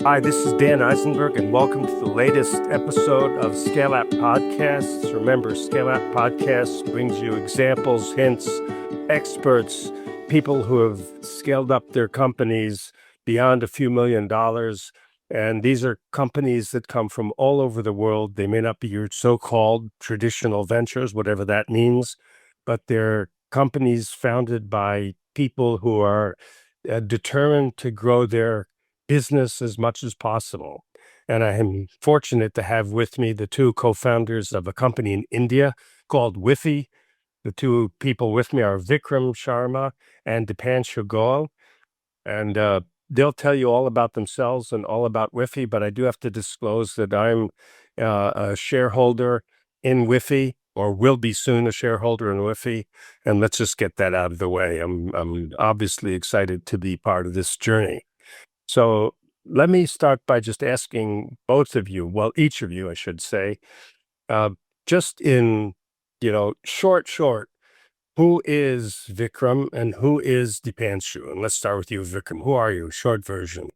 Hi, this is Dan Eisenberg, and welcome to the latest episode of Scale Up Podcasts. Remember, Scale Up Podcasts brings you examples, hints, experts, people who have scaled up their companies beyond a few $1 million. And these are companies that come from all over the world. They may not be your so-called traditional ventures, whatever that means, but they're companies founded by people who are determined to grow their business as much as possible. And I am fortunate to have with me the two co-founders of a company in India called Wify. The two people with me are Vikram Sharma and Dipanshu Goel. And they'll tell you all about themselves and all about Wify, but I do have to disclose that I'm a shareholder in Wify, or will be soon a shareholder in Wify. And let's just get that out of the way. I'm obviously excited to be part of this journey. So let me start by just asking both of you, well, each of you, I should say, just in, short, who is Vikram and who is Dipanshu? And let's start with you, Vikram. Who are you? Short version.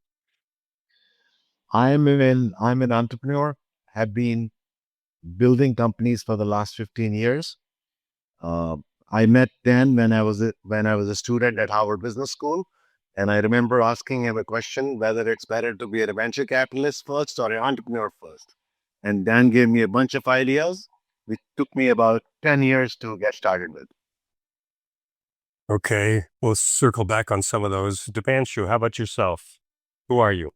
I'm an entrepreneur, have been building companies for the last 15 years. Uh, I met Dan when I was a student at Harvard Business School, and I remember asking him a question whether it's better to be a venture capitalist first or an entrepreneur first. And Dan gave me a bunch of ideas, which took me about 10 years to get started with. Okay, we'll circle back on some of those. Dipanshu, how about yourself? Who are you?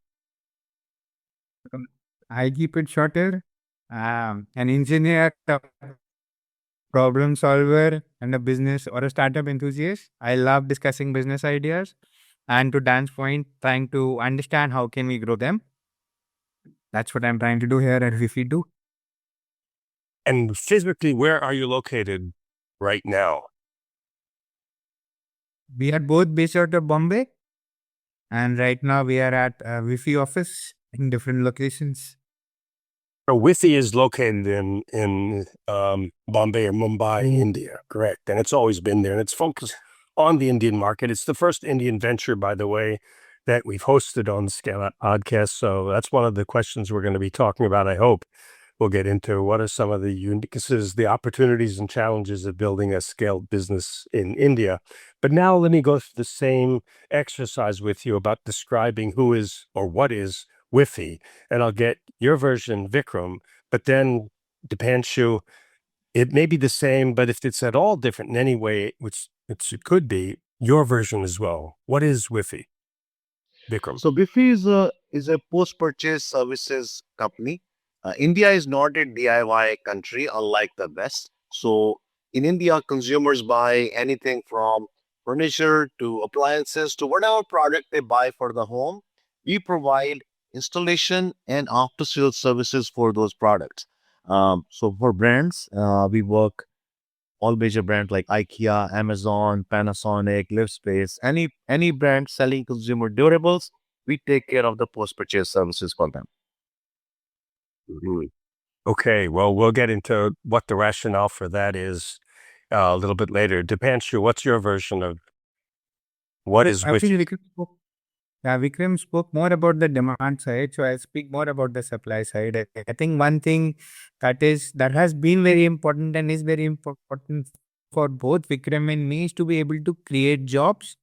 I keep it shorter. An engineer, a problem solver, and a business or a startup enthusiast. I love discussing business ideas and, to Dan's point, trying to understand how can we grow them. That's what I'm trying to do here at Wifi too. And physically, where are you located right now? We are both based out of Bombay, and right now we are at a Wifi office in different locations. So Wify is located in Bombay or Mumbai, India, correct? And it's always been there, and it's focused on the Indian market. It's the first Indian venture, by the way, that we've hosted on the Scale Up podcast. So that's one of the questions we're going to be talking about. I hope we'll get into what are some of the uniquenesses, the opportunities and challenges of building a scaled business in India. But now let me go through the same exercise with you about describing who is or what is Wify, and I'll get your version, Vikram, but then Dipanshu, it may be the same, but if it's at all different in any way, which it could be, your version as well. What is Wify, Vikram? So Biffy is a post-purchase services company. India is not a DIY country, unlike the West. So in India, consumers buy anything from furniture to appliances to whatever product they buy for the home. We provide installation and after-sales services for those products. So for brands, we work all major brands like IKEA, Amazon, Panasonic, LiveSpace, any brand selling consumer durables, we take care of the post-purchase services for them. Mhm. Okay, well, we'll get into what the rationale for that is a little bit later. Dipanshu, what's your version of what is I feel Wify? Vikram spoke more about the demand side, so I'll speak more about the supply side. I think one thing that has been very important and is very important for both Vikram and me is to be able to create jobs.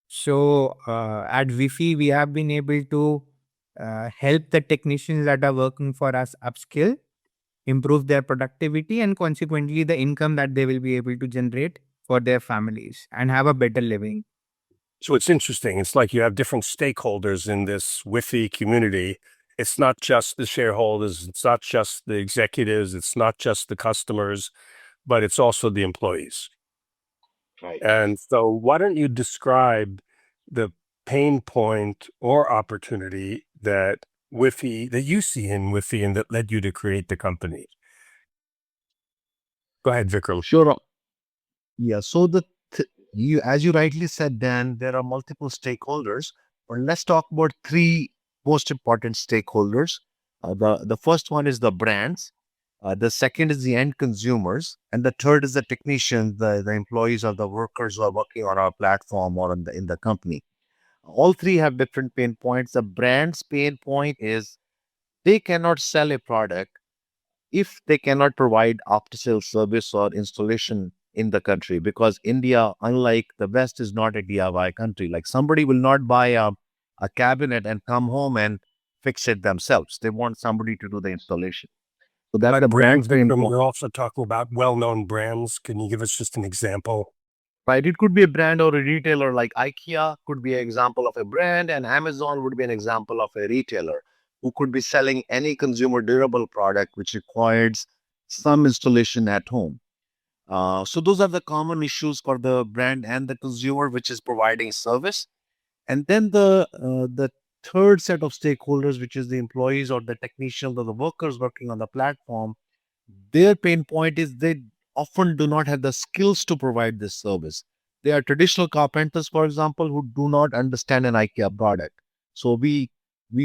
So at Wifi, we have been able to help the technicians that are working for us upskill, improve their productivity, and consequently the income that they will be able to generate for their families and have a better living. So it's interesting. It's like you have different stakeholders in this Wify community. It's not just the shareholders, it's not just the executives, it's not just the customers, but it's also the employees. Right. And so why don't you describe the pain point or opportunity that you see in Wify and that led you to create the company? Go ahead, Vikram. Sure. Yeah. So as you rightly said, Dan, there are multiple stakeholders, but let's talk about three most important stakeholders. The first one is the brands. The second is the end consumers, and the third is the technicians, the employees or the workers who are working on our platform or in the company. All three have different pain points. The brand's pain point is they cannot sell a product if they cannot provide after sales service or installation in the country, because India, unlike the West, is not a DIY country. Like somebody will not buy a cabinet and come home and fix it themselves. They want somebody to do the installation. So that's But the brand's brands, pain Vikram, point. we're also talking about well-known brands. Can you give us just an example? Right? It could be a brand or a retailer, like IKEA could be an example of a brand, and Amazon would be an example of a retailer who could be selling any consumer durable product which requires some installation at home. So those are the common issues for the brand and the consumer, which is providing service. And then the third set of stakeholders, which is the employees or the technicians or the workers working on the platform, their pain point is they often do not have the skills to provide this service. They are traditional carpenters, for example, who do not understand an IKEA product. So we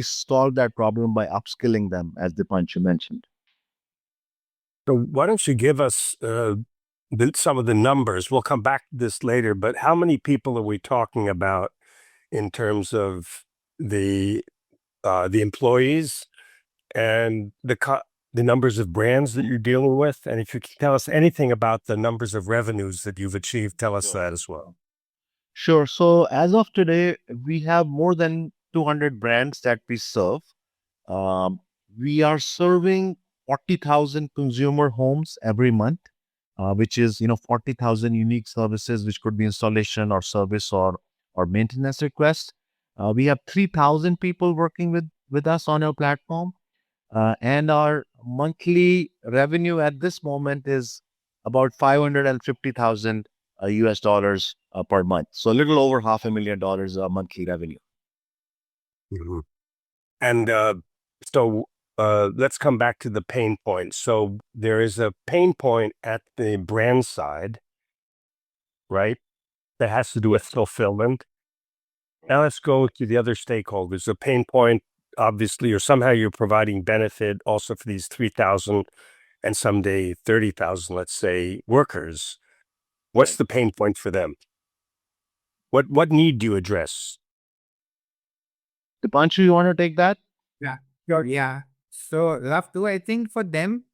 solve that problem by upskilling them, as Dipanshu mentioned. So why don't you give us some of the numbers? We'll come back to this later, but how many people are we talking about in terms of the employees and the numbers of brands that you're dealing with? And if you can tell us anything about the numbers of revenues that you've achieved, tell us that as well. Sure. So as of today, we have more than 200 brands that we serve. Um, we are serving 40,000 consumer homes every month, which is 40,000 unique services, which could be installation or service or maintenance requests. We have 3,000 people working with us on our platform, and our monthly revenue at this moment is about 550,000 US dollars per month. So a little over $500,000 monthly revenue. Mhm. And so let's come back to the pain point. So there is a pain point at the brand side, right? That has to do with fulfillment. Now let's go to the other stakeholders. The pain point, obviously, or somehow you're providing benefit also for these 3,000 and someday 30,000, let's say, workers. What's the pain point for them? What need do you address? Dipanshu, you want to take that? Yeah, sure. Yeah. So, love to. I think for them,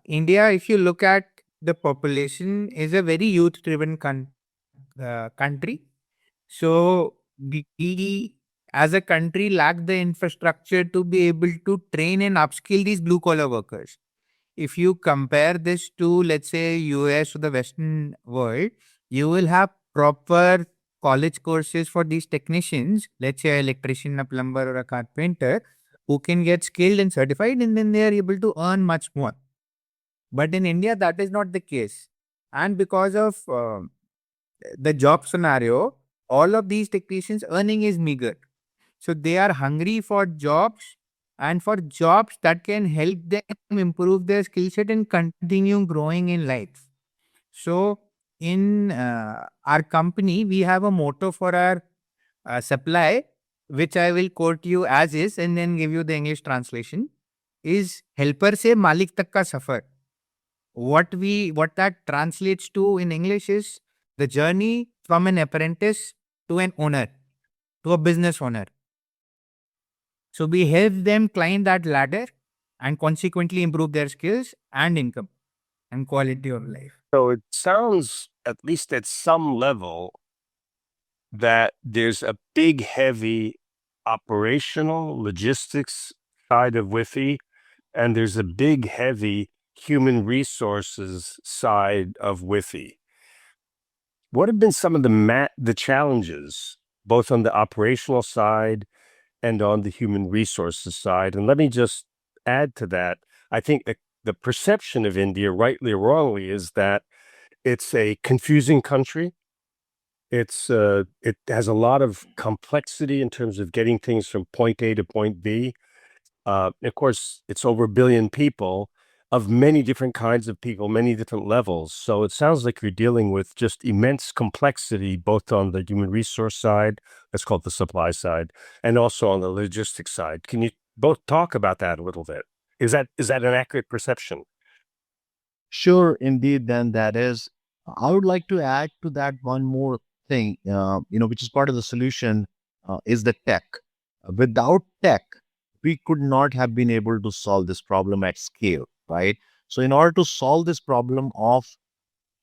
India, if you look at the population, is a very youth-driven country. So, we as a country lack the infrastructure to be able to train and upskill these blue collar workers. If you compare this to, let's say, US or the Western world, you will have proper college courses for these technicians, let's say, an electrician, a plumber, or a carpenter, who can get skilled and certified, and then they are able to earn much more. But in India, that is not the case. And because of the job scenario, all of these technicians' earning is meager. So they are hungry for jobs and for jobs that can help them improve their skill set and continue growing in life. So in our company, we have a motto for our supply, which I will quote you as is and then give you the English translation, is helper se malik tak ka safar. What that translates to in English is the journey from an apprentice to an owner, to a business owner. So we help them climb that ladder and consequently improve their skills and income and quality of life. So it sounds, at least at some level, that there's a big, heavy operational logistics side of Wi-Fi, and there's a big, heavy human resources side of Wi-Fi. What have been some of the challenges, both on the operational side and on the human resources side? And let me just add to that. I think the perception of India, rightly or wrongly, is that it's a confusing country. It has a lot of complexity in terms of getting things from point A to point B. Of course, it's over 1 billion people of many different kinds of people, many different levels. So it sounds like you're dealing with just immense complexity, both on the human resource side, let's call it the supply side, and also on the logistics side. Can you both talk about that a little bit? Is that an accurate perception? Sure, indeed. Then that is. I would like to add to that one more thing, which is part of the solution. is the tech. Without tech, we could not have been able to solve this problem at scale, right? So, in order to solve this problem of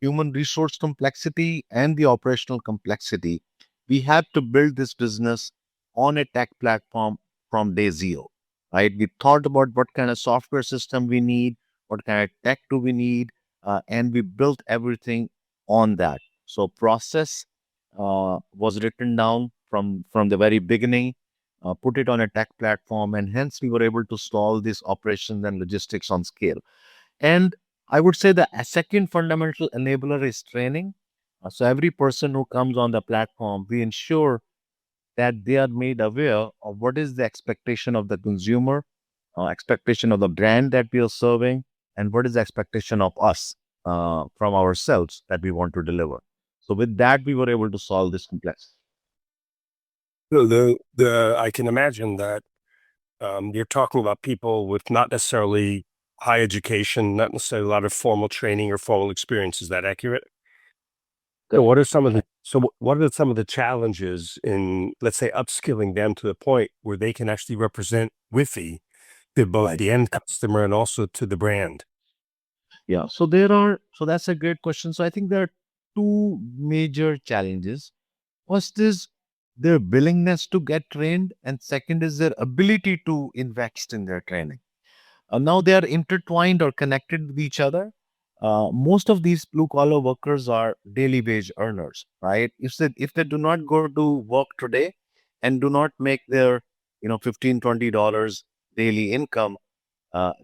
human resource complexity and the operational complexity, we had to build this business on a tech platform from day zero, right? We thought about what kind of software system we need, what kind of tech do we need, and we built everything on that. So process was written down from the very beginning, put it on a tech platform, and hence we were able to solve these operations and logistics on scale. And I would say the second fundamental enabler is training. So every person who comes on the platform, we ensure that they are made aware of what is the expectation of the consumer, expectation of the brand that we are serving, and what is the expectation of us from ourselves that we want to deliver. So with that, we were able to solve this complex. So I can imagine that you're talking about people with not necessarily high education, not necessarily a lot of formal training or formal experience. Is that accurate? So what are some of the challenges in, let's say, upskilling them to the point where they can actually represent Wi-Fi to both the end customer and also to the brand? Yeah. So that's a great question. So I think there are two major challenges. First is their willingness to get trained, and second is their ability to invest in their training. Now they are intertwined or connected with each other. Most of these blue collar workers are daily wage earners, right? If they do not go to work today and do not make their 15-20 dollars daily income,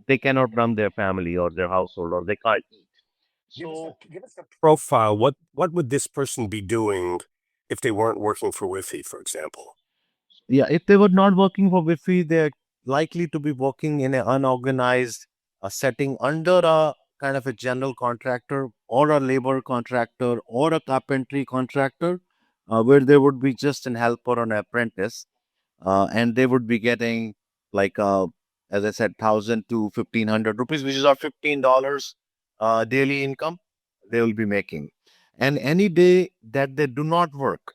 they cannot run their family or their household, or they can't eat. So Give us a profile. What would this person be doing if they weren't working for Wi-Fi, for example? yeah, if they were not working for Wi-Fi, they're likely to be working in an unorganized setting under a kind of a general contractor or a labor contractor or a carpentry contractor, where they would be just an helper or an apprentice, and they would be getting like, as I said, 1,000 to 1,500 rupees, which is our $15 daily income they will be making. And any day that they do not work,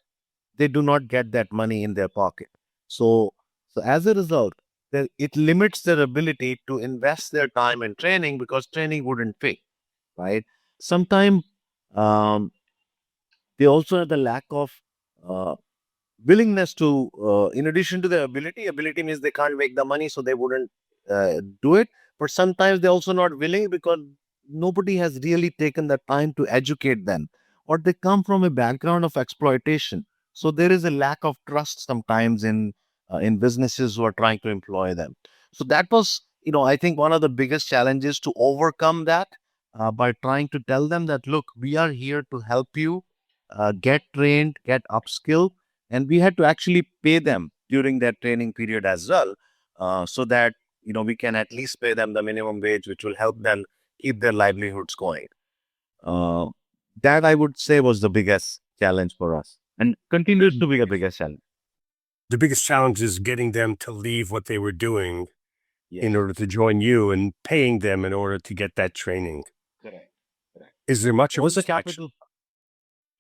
they do not get that money in their pocket. So, so as a result, it limits their ability to invest their time in training because training wouldn't pay, right? Sometimes um, they also have the lack of uh, willingness to, in addition to their ability means they can't make the money, so they wouldn't do it. But sometimes they're also not willing because nobody has really taken the time to educate them, or they come from a background of exploitation. So there is a lack of trust sometimes in businesses who are trying to employ them. So that was, I think one of the biggest challenges to overcome that, by trying to tell them that, look, we are here to help you get trained, get upskilled, and we had to actually pay them during that training period as well, so that we can at least pay them the minimum wage, which will help them keep their livelihoods going. uh, that I would say was the biggest challenge for us and continues to be the biggest challenge. The biggest challenge is getting them to leave what they were doing Yes. in order to join you and paying them in order to get that training. Correct. Correct. Is there much of All the this action? capital,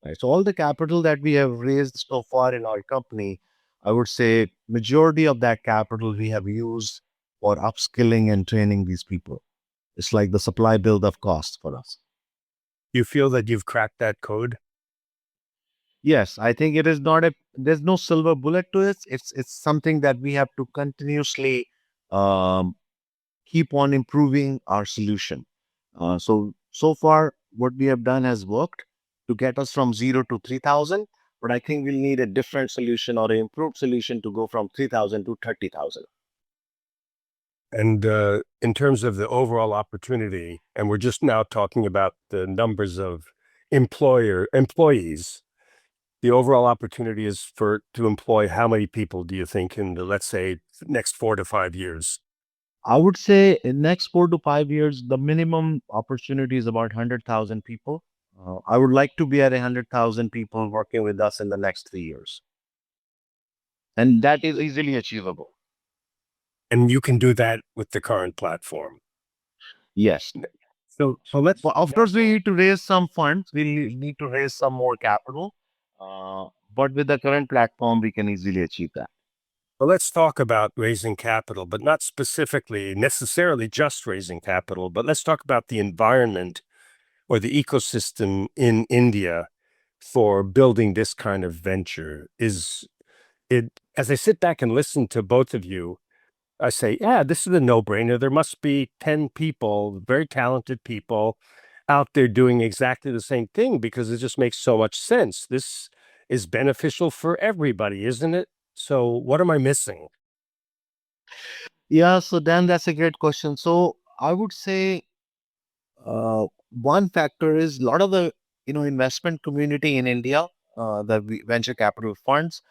right? So all the capital that we have raised so far in our company, I would say majority of that capital we have used for upskilling and training these people. It's like the supply build of cost for us. You feel that you've cracked that code? Yes, I think it is not a. There's no silver bullet to it. It's something that we have to continuously um, keep on improving our solution. So far, what we have done has worked to get us from 0 to 3,000. But I think we'll need a different solution or an improved solution to go from 3,000 to 30,000. And in terms of the overall opportunity, and we're just now talking about the numbers of employees, the overall opportunity is to employ how many people do you think in the, let's say, next 4 to 5 years? I would say in next 4 to 5 years, the minimum opportunity is about 100,000 people. I would like to be at 100,000 people working with us in the next 3 years, and that is easily achievable. And you can do that with the current platform. Yes. So let's, Well, of course, we need to raise some funds. We need to raise some more capital. But with the current platform, we can easily achieve that. Well, let's talk about raising capital, but not specifically necessarily just raising capital, but let's talk about the environment or the ecosystem in India for building this kind of venture. Is it, as I sit back and listen to both of you, I say, yeah, this is a no-brainer. There must be 10 people, very talented people out there doing exactly the same thing because it just makes so much sense. This is beneficial for everybody, isn't it? So what am I missing? Yeah, so Dan, that's a great question. So I would say one factor is a lot of the investment community in India, venture capital funds,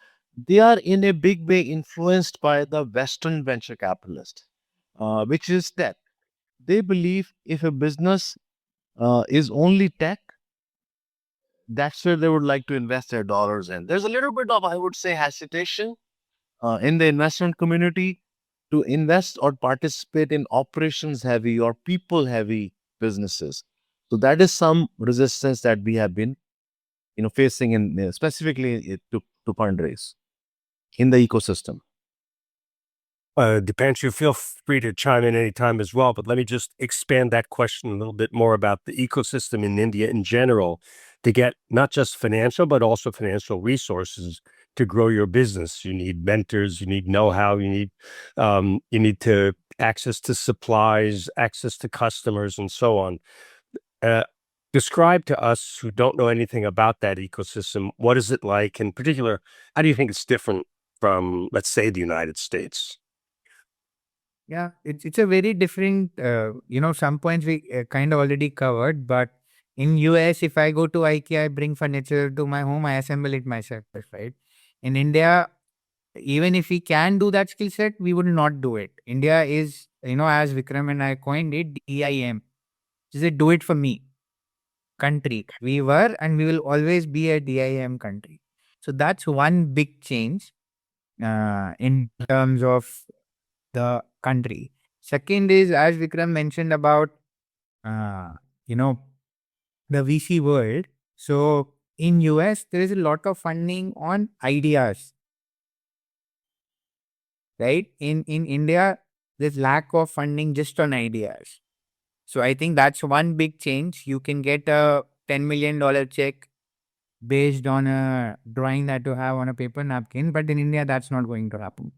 they are in a big way influenced by the Western venture capitalists, which is that they believe if a business is only tech, that's where they would like to invest their dollars in. There's a little bit of, I would say, hesitation in the investment community to invest or participate in operations heavy or people heavy businesses. So that is some resistance that we have been, facing in specifically to fundraise in the ecosystem. Dipanshu, feel free to chime in anytime as well, but let me just expand that question a little bit more about the ecosystem in India in general to get not just financial, but also financial resources to grow your business. You need mentors, you need know-how, you need to access to supplies, access to customers, and so on. Uh, Describe to us who don't know anything about that ecosystem, what is it like? In particular, how do you think it's different from, let's say, the United States? Yeah, it's a very different. Some points we kind of already covered, but in US, if I go to IKEA, I bring furniture to my home, I assemble it myself, right? In India, even if we can do that skill set, we would not do it. India is, as Vikram and I coined it, DIM. Is a do it for me country. We were and we will always be a DIM country. So that's one big change in terms of the country. Second is, as Vikram mentioned about, uh, you know, the VC world. So in US, there is a lot of funding on ideas, right? In India, there's lack of funding just on ideas. So I think that's one big change. You can get a $10 million check based on a drawing that you have on a paper napkin, but in India, that's not going to happen.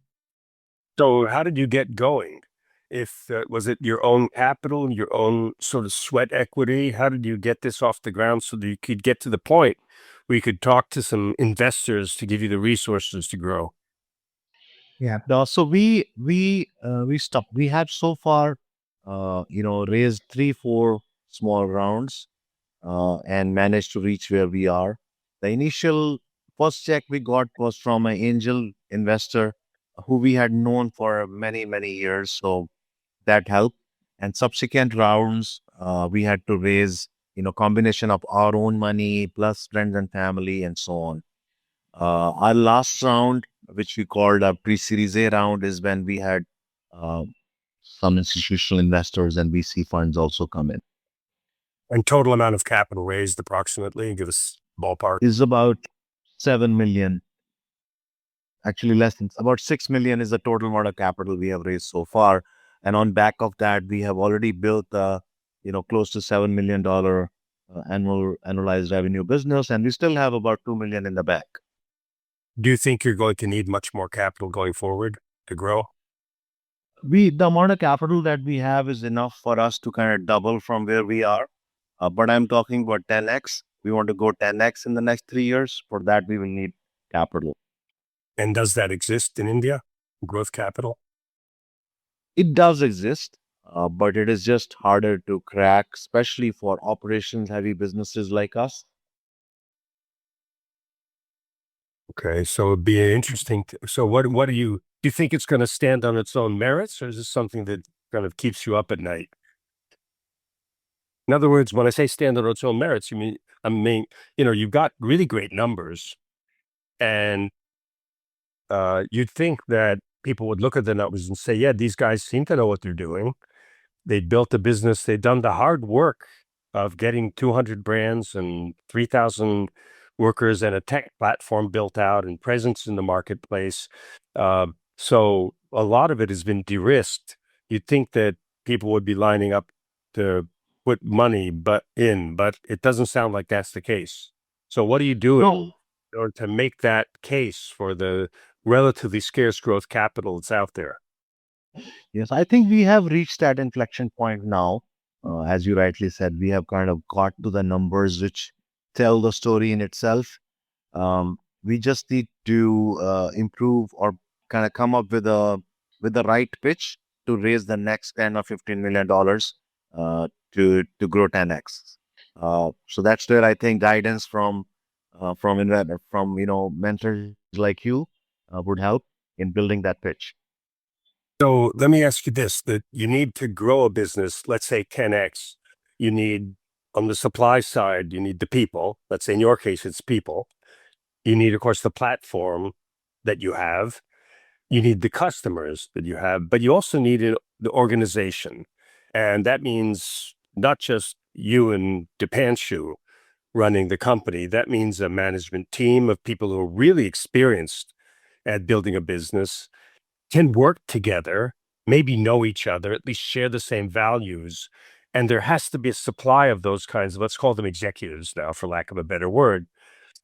So how did you get going? If was it your own capital, your own sort of sweat equity? How did you get this off the ground so that you could get to the point where you could talk to some investors to give you the resources to grow? Yeah. So we stopped. We had so far, raised 3, 4 small rounds, and managed to reach where we are. The initial first check we got was from an angel investor who we had known for many, many years. So that helped. And subsequent rounds, we had to raise, combination of our own money plus friends and family and so on. Our last round, which we called a pre-series A round, is when we had uh, some institutional investors and VC funds also come in. And total amount of capital raised approximately, give us ballpark. Is about 7 million. Actually, less than about 6 million is the total amount of capital we have raised so far. And on back of that, we have already built a, close to $7 million annualized revenue business, and we still have about 2 million in the bank. Do you think you're going to need much more capital going forward to grow? The amount of capital that we have is enough for us to kind of double from where we are. But I'm talking about 10x. We want to go 10x in the next 3 years. For that, we will need capital. And does that exist in India? Growth capital? It does exist, but it is just harder to crack, especially for operations heavy businesses like us. Okay, so it'd be interesting. So what do you think it's going to stand on its own merits, or is this something that kind of keeps you up at night? In other words, when I say stand on its own merits, I mean, you've got really great numbers, and you'd think that people would look at the numbers and say, yeah, these guys seem to know what they're doing. They built a business. They've done the hard work of getting 200 brands and 3,000 workers and a tech platform built out and presence in the marketplace. So a lot of it has been de-risked. You'd think that people would be lining up to put money but it doesn't sound like that's the case. So what are you doing No. in order to make that case for the relatively scarce growth capital that's out there? Yes, I think we have reached that inflection point now. As you rightly said, we have kind of got to the numbers which tell the story in itself. We just need to improve or kind of come up with the right pitch to raise the next 10 or $15 million to grow 10x. So that's where I think guidance from mentors like you would help in building that pitch. So let me ask you this, that you need to grow a business, let's say 10x, you need, on the supply side, you need the people. Let's say in your case, it's people. You need, of course, the platform that you have. You need the customers that you have, but you also need the organization. And that means not just you and Dipanshu running the company. That means a management team of people who are really experienced at building a business, can work together, maybe know each other, at least share the same values. And there has to be a supply of those kinds of, let's call them executives now, for lack of a better word.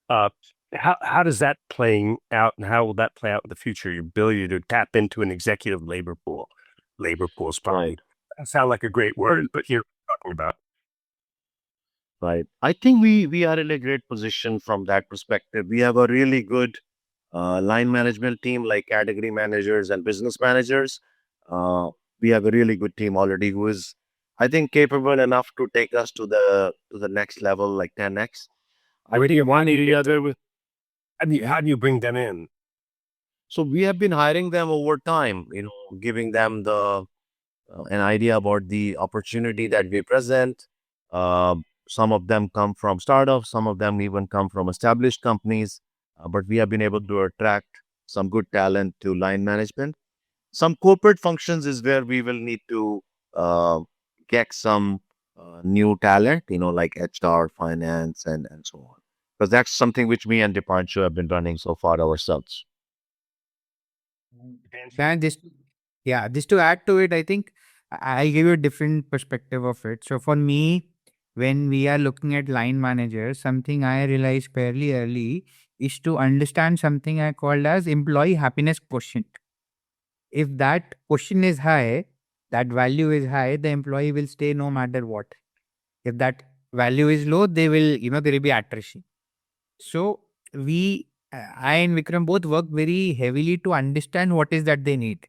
Uh, how does that playing out, and how will that play out in the future? Your ability to tap into an executive labor pool. Labor pool is probably, Right. doesn't sound like a great word, but here we're talking about. Right. I think we are in a great position from that perspective. We have a really good line management team, like category managers and business managers. Uh, we have a really good team already who is, I think, capable enough to take us to the next level, like 10x. I really want the other with, how do you bring them in? So we have been hiring them over time, giving them an idea about the opportunity that we present. Some of them come from startups, some of them even come from established companies, but we have been able to attract some good talent to line management. Some corporate functions is where we will need to uh, get some new talent, like HR, finance, and so on. Because that's something which me and Dipanshu have been running so far ourselves. And just to add to it, I think I'll give you a different perspective of it. So for me, when we are looking at line managers, something I realized fairly early is to understand something I called as employee happiness quotient. If that quotient is high, that value is high, the employee will stay no matter what. If that value is low, there will be attrition. So I and Vikram both work very heavily to understand what is that they need.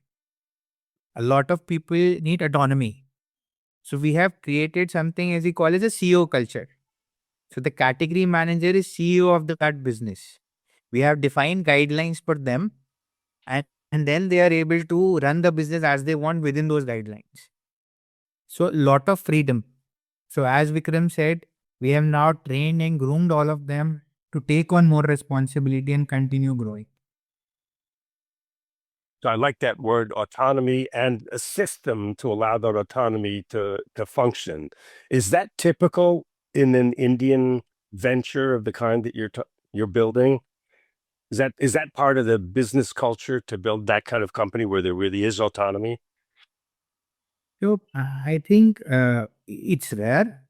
A lot of people need autonomy. So we have created something as we call as a CEO culture. So the category manager is CEO of that business. We have defined guidelines for them, and then they are able to run the business as they want within those guidelines. So lot of freedom. So as Vikram said, we have now trained and groomed all of them to take on more responsibility and continue growing. So I like that word, autonomy, and a system to allow that autonomy to function. Is that typical in an Indian venture of the kind that you're building? Is that part of the business culture to build that kind of company where there really is autonomy? So I think it's rare.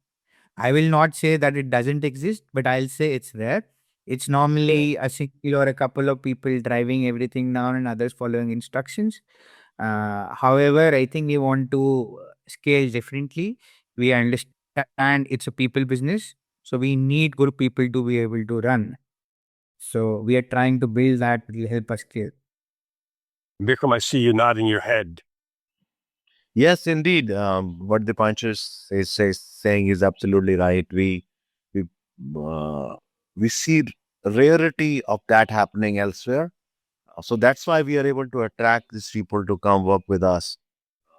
I will not say that it doesn't exist, but I'll say it's rare. It's normally a single or a couple of people driving everything down and others following instructions. However, I think we want to scale differently. We understand it's a people business, so we need good people to be able to run. So we are trying to build that will help us scale. Vikram, I see you nodding your head. Yes, indeed. What the puncher is saying is absolutely right. We uh, we see rarity of that happening elsewhere. So that's why we are able to attract these people to come work with us,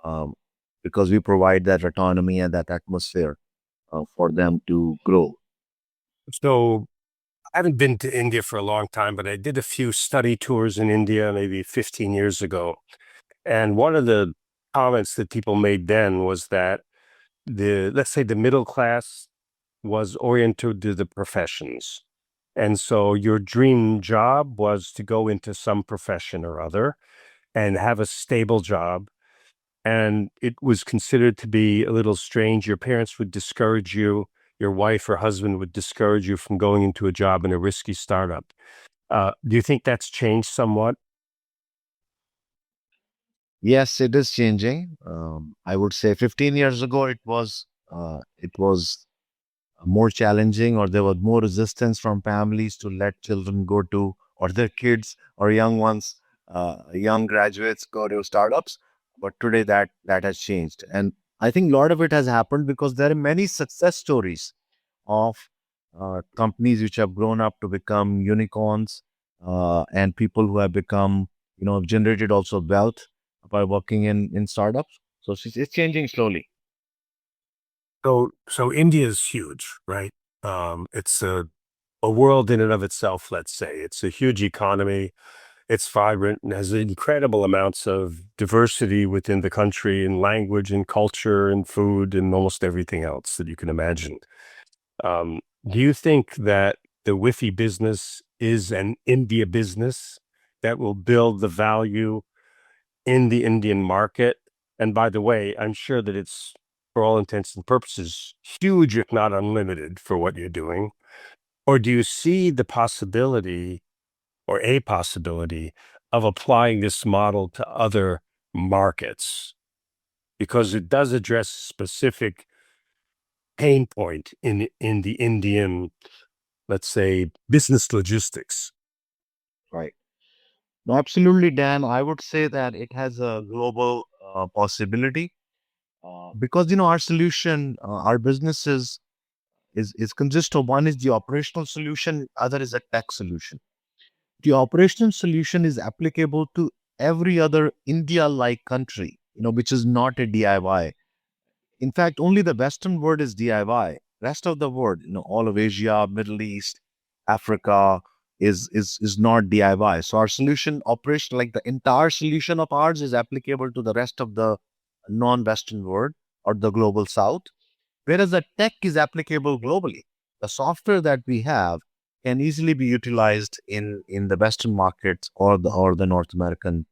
um, because we provide that autonomy and that atmosphere for them to grow. So I haven't been to India for a long time, but I did a few study tours in India maybe 15 years ago. And one of the comments that people made then was that let's say the middle class was oriented to the professions. And so your dream job was to go into some profession or other and have a stable job. And it was considered to be a little strange. Your parents would discourage you, your wife or husband would discourage you from going into a job in a risky startup. Do you think that's changed somewhat? Yes, it is changing. I would say 15 years ago it was more challenging, or there was more resistance from families to let children go to, or their kids or young ones, young graduates go to startups. But today that has changed, and I think a lot of it has happened because there are many success stories of companies which have grown up to become unicorns, and people who have become, generated also wealth by working in startups. So it's changing slowly. So India is huge, right? It's a world in and of itself, let's say. It's a huge economy. It's vibrant and has incredible amounts of diversity within the country in language and culture and food and almost everything else that you can imagine. Do you think that the Wi-Fi business is an India business that will build the value in the Indian market? And by the way, I'm sure that it's, for all intents and purposes, huge, if not unlimited, for what you're doing. Or do you see the possibility or a possibility of applying this model to other markets? Because it does address a specific pain point in the Indian, let's say, business logistics. Right. No, absolutely, Dan. I would say that it has a global possibility, because our solution, our businesses is consist of, one is the operational solution, other is a tech solution. The operational solution is applicable to every other India-like country, which is not a DIY. In fact, only the Western world is DIY. Rest of the world, all of Asia, Middle East, Africa is not DIY. So our solution operation, like the entire solution of ours, is applicable to the rest of the non-Western world or the global South. Whereas the tech is applicable globally. The software that we have can easily be utilized in the Western markets or the North American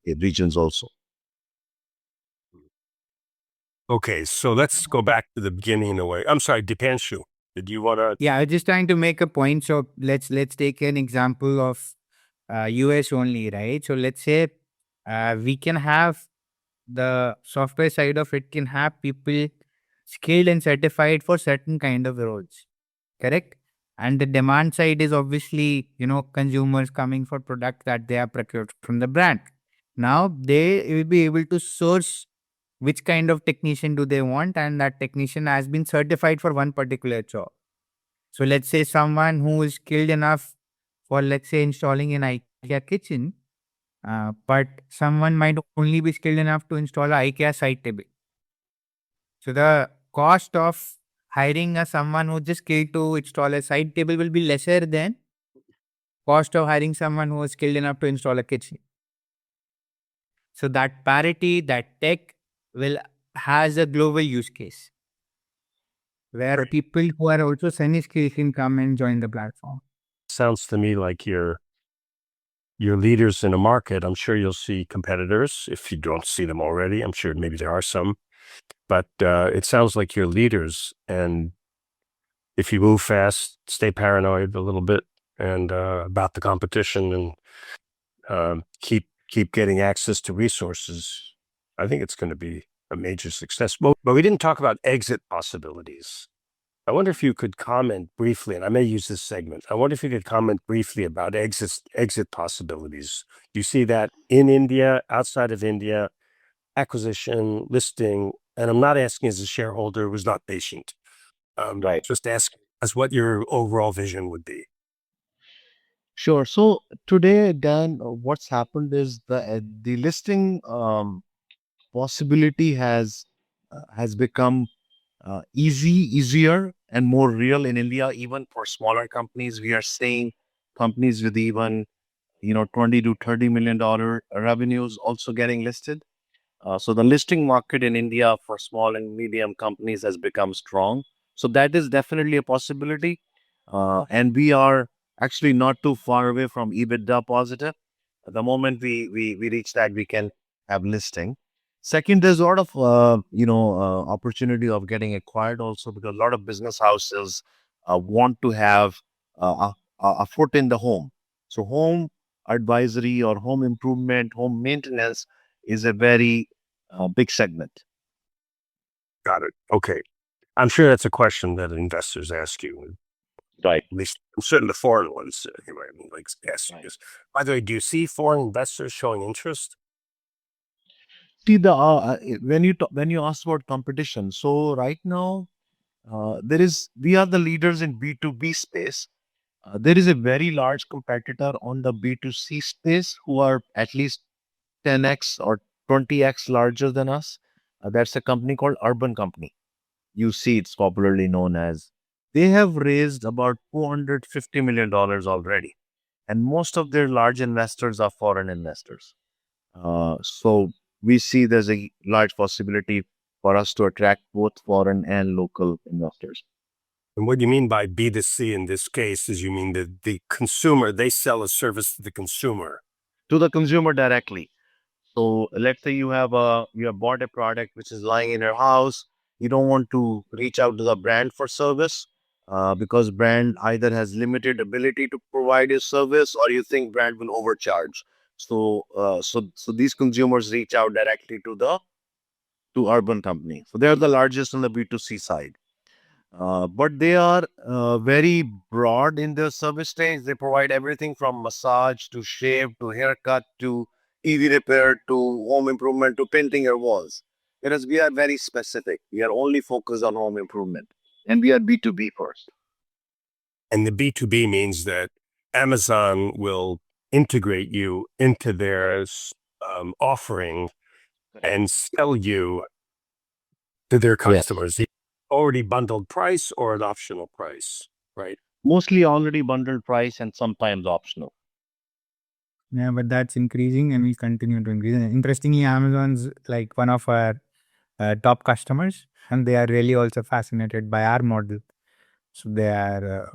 regions also. Okay, so let's go back to the beginning in a way. I'm sorry, Dipanshu, did you want to? Yeah, I was just trying to make a point. So let's take an example of US only, right? So let's say we can have the software side of it can have people skilled and certified for certain kind of roles, correct? And the demand side is obviously, consumers coming for product that they are procured from the brand. Now they will be able to source which kind of technician do they want, and that technician has been certified for one particular job. So let's say someone who is skilled enough for, let's say, installing an IKEA kitchen, but someone might only be skilled enough to install a IKEA side table. So the cost of hiring someone who just skilled to install a side table will be lesser than cost of hiring someone who is skilled enough to install a kitchen. So that parity, that tech will has a global use case where Right. people who are also semi-skilled can come and join the platform. Sounds to me like you're leaders in a market. I'm sure you'll see competitors if you don't see them already. I'm sure maybe there are some, but it sounds like you're leaders. And if you move fast, stay paranoid a little bit and about the competition and keep getting access to resources, I think it's going to be a major success. But we didn't talk about exit possibilities. I wonder if you could comment briefly, and I may use this segment. I wonder if you could comment briefly about exit possibilities. Do you see that in India, outside of India, acquisition, listing? And I'm not asking as a shareholder who's not patient. Right. Just ask as what your overall vision would be. Sure. So today, Dan, what's happened is the listing possibility has become easier and more real in India. Even for smaller companies, we are seeing companies with even 20 to 30 million dollar revenues also getting listed. So the listing market in India for small and medium companies has become strong. So that is definitely a possibility. and we are actually not too far away from EBITDA positive. The moment we reach that, we can have listing. Second, there's a lot of opportunity of getting acquired also, because a lot of business houses want to have a foot in the home. So home advisory or home improvement, home maintenance is a very big segment. Got it. Okay. I'm sure that's a question that investors ask you, Right. at least certain the foreign ones anyway, like asking Right. this. By the way, do you see foreign investors showing interest? See the when you ask about competition, so right now we are the leaders in B2B space. There is a very large competitor on the B2C space who are at least 10x or 20x larger than us. That's a company called Urban Company. You see, it's popularly known as. They have raised about $250 million already, and most of their large investors are foreign investors. So we see there's a large possibility for us to attract both foreign and local investors. And what you mean by B2C in this case is you mean the consumer, they sell a service to the consumer. To the consumer directly. So let's say you have bought a product which is lying in your house. You don't want to reach out to the brand for service because brand either has limited ability to provide a service, or you think brand will overcharge. So these consumers reach out directly to Urban Company. So they are the largest on the B2C side. But they are very broad in their service range. They provide everything from massage to shave to haircut to EV repair to home improvement to painting your walls. Whereas we are very specific. We are only focused on home improvement, and we are B2B first. And the B2B means that Amazon will integrate you into their offering and sell you to their Yes. customers. The already bundled price or an optional price, right? Mostly already bundled price and sometimes optional. Yeah, but that's increasing and will continue to increase. And interestingly, Amazon's like one of our top customers, and they are really also fascinated by our model. So they are,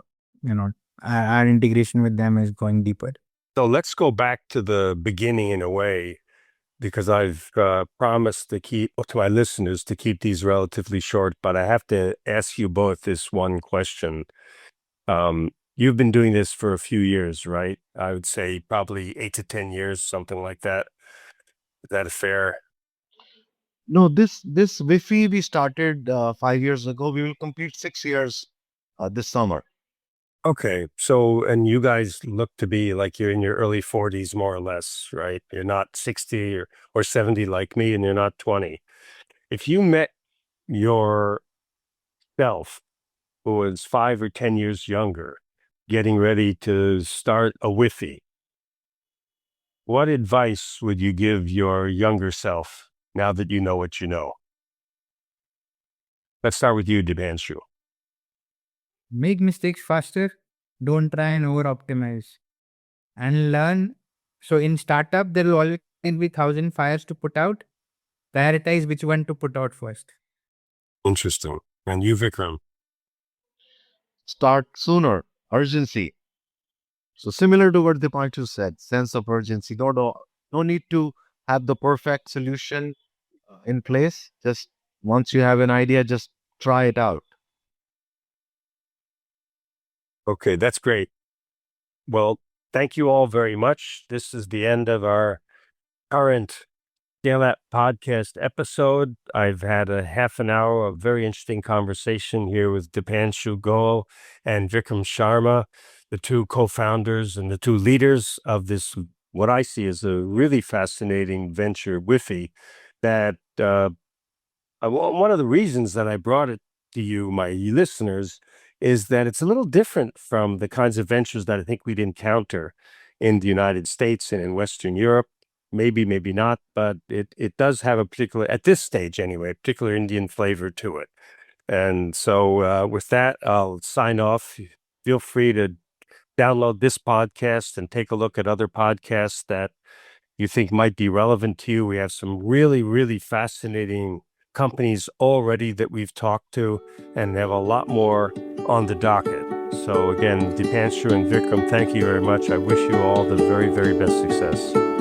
our integration with them is going deeper. So let's go back to the beginning in a way, because I've promised to my listeners to keep these relatively short, but I have to ask you both this one question. You've been doing this for a few years, right? I would say probably 8 to 10 years, something like that. Is that fair? No, this Wi-Fi we started 5 years ago. We will complete 6 years this summer. Okay. So, and you guys look to be like you're in your early 40s, more or less, right? You're not 60 or 70 like me, and you're not 20. If you met yourself, who was 5 or 10 years younger, getting ready to start a Wi-Fi, what advice would you give your younger self now that you know what you know? Let's start with you, Dipanshu. Make mistakes faster. Don't try and over optimize. And learn. So in startup, there will always be 1,000 fires to put out. Prioritize which one to put out first. Interesting. And you, Vikram. Start sooner. Urgency. So similar to what Dipanshu said, sense of urgency. No need to have the perfect solution in place. Just once you have an idea, just try it out. Okay, that's great. Well, thank you all very much. This is the end of our current Scale Up podcast episode. I've had a half an hour of very interesting conversation here with Dipanshu Goel and Vikram Sharma, the two co-founders and the two leaders of this, what I see as a really fascinating venture, Wi-Fi, that one of the reasons that I brought it to you, my listeners, is that it's a little different from the kinds of ventures that I think we'd encounter in the United States and in Western Europe. Maybe, maybe not, but it does have a particular, at this stage anyway, a particular Indian flavor to it. And so with that, I'll sign off. Feel free to download this podcast and take a look at other podcasts that you think might be relevant to you. We have some really, really fascinating companies already that we've talked to and have a lot more on the docket. So again, Dipanshu and Vikram, thank you very much. I wish you all the very, very best success.